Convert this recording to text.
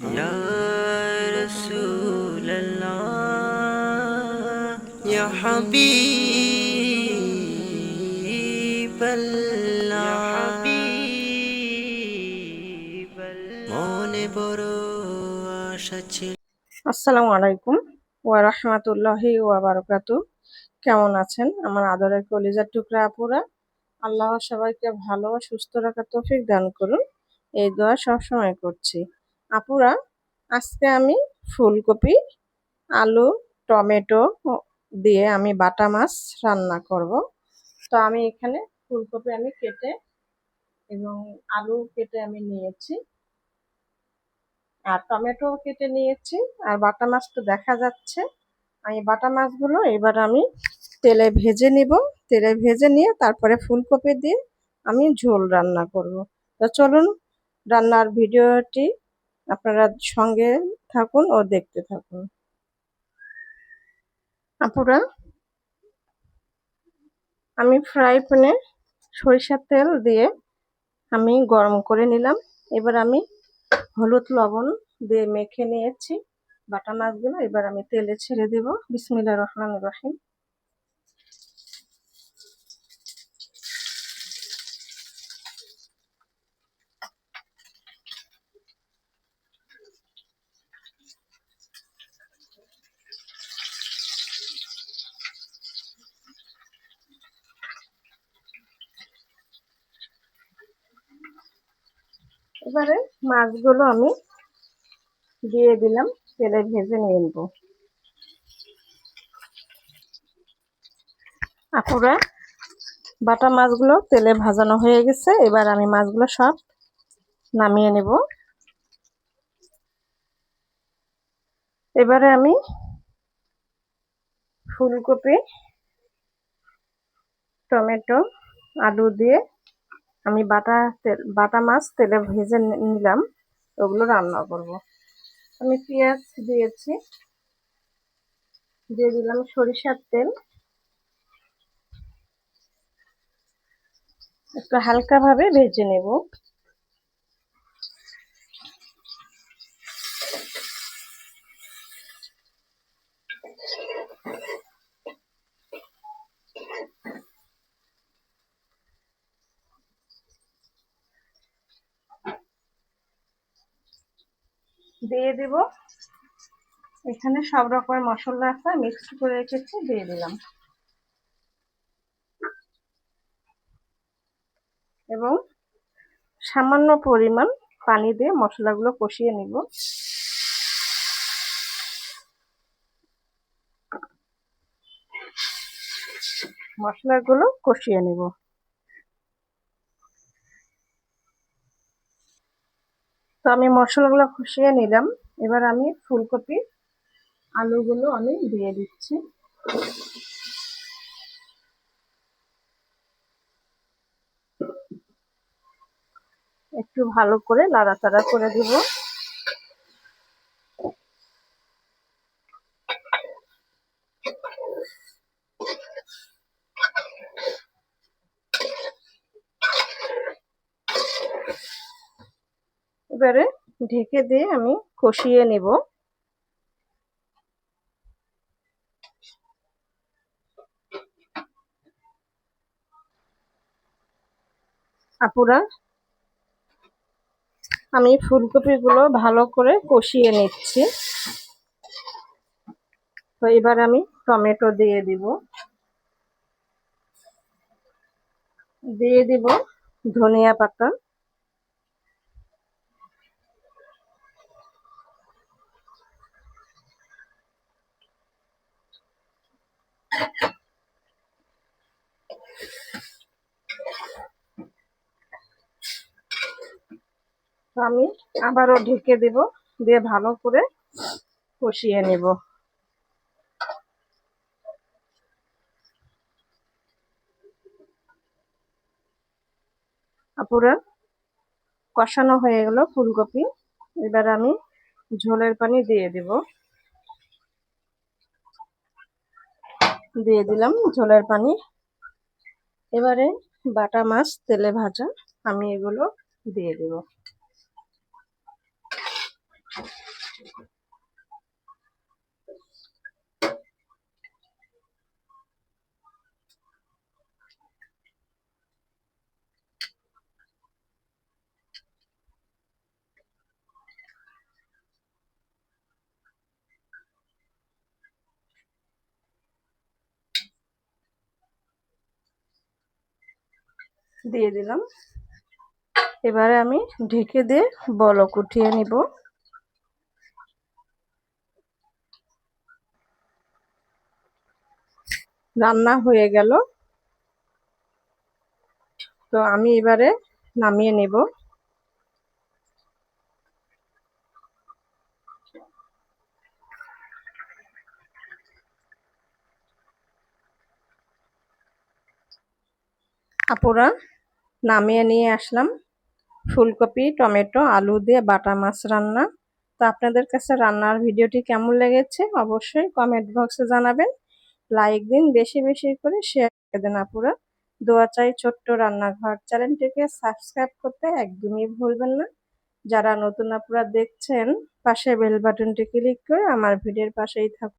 يا رسول الله يا حبيب الله মনে বড় আশা ছিল। আসসালামু আলাইকুম ওয়া রাহমাতুল্লাহি ওয়া বারাকাতু। কেমন আছেন আমার আদরের কলিজার টুকরা আপুরা? আল্লাহ সবাইকে ভালো ও সুস্থ রাখার তৌফিক দান করুন, এই দোয়া সবসময় করছি। আপুরা, আজকে আমি ফুলকপি, আলু, টমেটো দিয়ে আমি বাটা মাছ রান্না করব। তো আমি এখানে ফুলকপি কেটে এবং আলু কেটে আমি নিয়েছি, আর টমেটো কেটে নিয়েছি, আর বাটা মাছ তো দেখা যাচ্ছে। আমি বাটা মাছগুলো এবার আমি তেলে ভেজে নিব। তেলে ভেজে নিয়ে তারপরে ফুলকপি দিয়ে আমি ঝোল রান্না করব। তো চলুন রান্নার ভিডিওটি আপনারা সঙ্গে থাকুন ও দেখতে থাকুন। আপুরা, আমি ফ্রাই প্যানে সরিষার তেল দিয়ে আমি গরম করে নিলাম। এবার আমি হলুদ লবণ দিয়ে মেখে নিয়েছি বাটা মাছগুলো। এবার আমি তেলে ছেড়ে দেব। বিসমিল্লাহির রহমানির রহিম। এবারে মাছগুলো আমি দিয়ে দিলাম, তেলে ভেজে নিয়ে নেব। আপুরা, বাটা মাছগুলো তেলে ভাজানো হয়ে গেছে। এবার আমি মাছগুলো সব নামিয়ে নেব। এবারে আমি ফুলকপি, টমেটো, আলু দিয়ে আমি বাটা মাছ তেলে ভেজে নিলাম, ওগুলো রান্না করব। আমি পেঁয়াজ দিয়েছি, দিয়ে দিলাম সরিষার তেল, একটু হালকা ভাবে ভেজে নেব। দিয়ে দিব, এখানে সব রকমের মশলা আছে, মিক্স করে রেখেছি, দিয়ে দিলাম। এবং সামান্য পরিমাণ পানি দিয়ে মশলাগুলো কষিয়ে নিব। মশলাগুলো কষিয়ে নিব। তো আমি মশলাগুলো কষিয়ে নিলাম। এবার আমি ফুলকপি, আলুগুলো আমি দিয়ে দিচ্ছি। একটু ভালো করে নাড়াচাড়া করে দিব। এবারে ঢেকে দিয়ে আমি কষিয়ে নিব। আপুরা, আমি ফুলকপিগুলো ভালো করে কষিয়ে নিচ্ছি। তো এবার আমি টমেটো দিয়ে দিব, ধনিয়া পাতা, আমি আবারও ঢেকে দেব, দিয়ে ভালো করে কষিয়ে নেব। আপুরা, কষানো হয়ে গেল ফুলকপি। এবার আমি ঝোলের পানি দিয়ে দিলাম ঝোলের পানি। এবারে বাটা মাছ তেলে ভাজা আমি এগুলো দিয়ে দেব। দিয়ে দিলাম। এবারে আমি ঢেকে দিয়ে বলক উঠিয়ে নিব। রান্না হয়ে গেল, তো আমি এবারে নামিয়ে নেব। আপুরা, নামিয়ে নিয়ে আসলাম ফুলকপি, টমেটো, আলু দিয়ে বাটা মাছ রান্না। তো আপনাদের কাছে রান্নার ভিডিওটি কেমন লেগেছে অবশ্যই কমেন্ট বক্সে জানাবেন। লাইক দিন, বেশি বেশি করে শেয়ার করে দেন আপুরা। দোয়া চাই ছোট্ট রান্নাঘর চ্যানেলটিকে সাবস্ক্রাইব করতে একদমই ভুলবেন না। যারা নতুন আপুরা দেখছেন, পাশে বেল বাটনটি ক্লিক করে আমার ভিডিওর পাশেই থাকুন।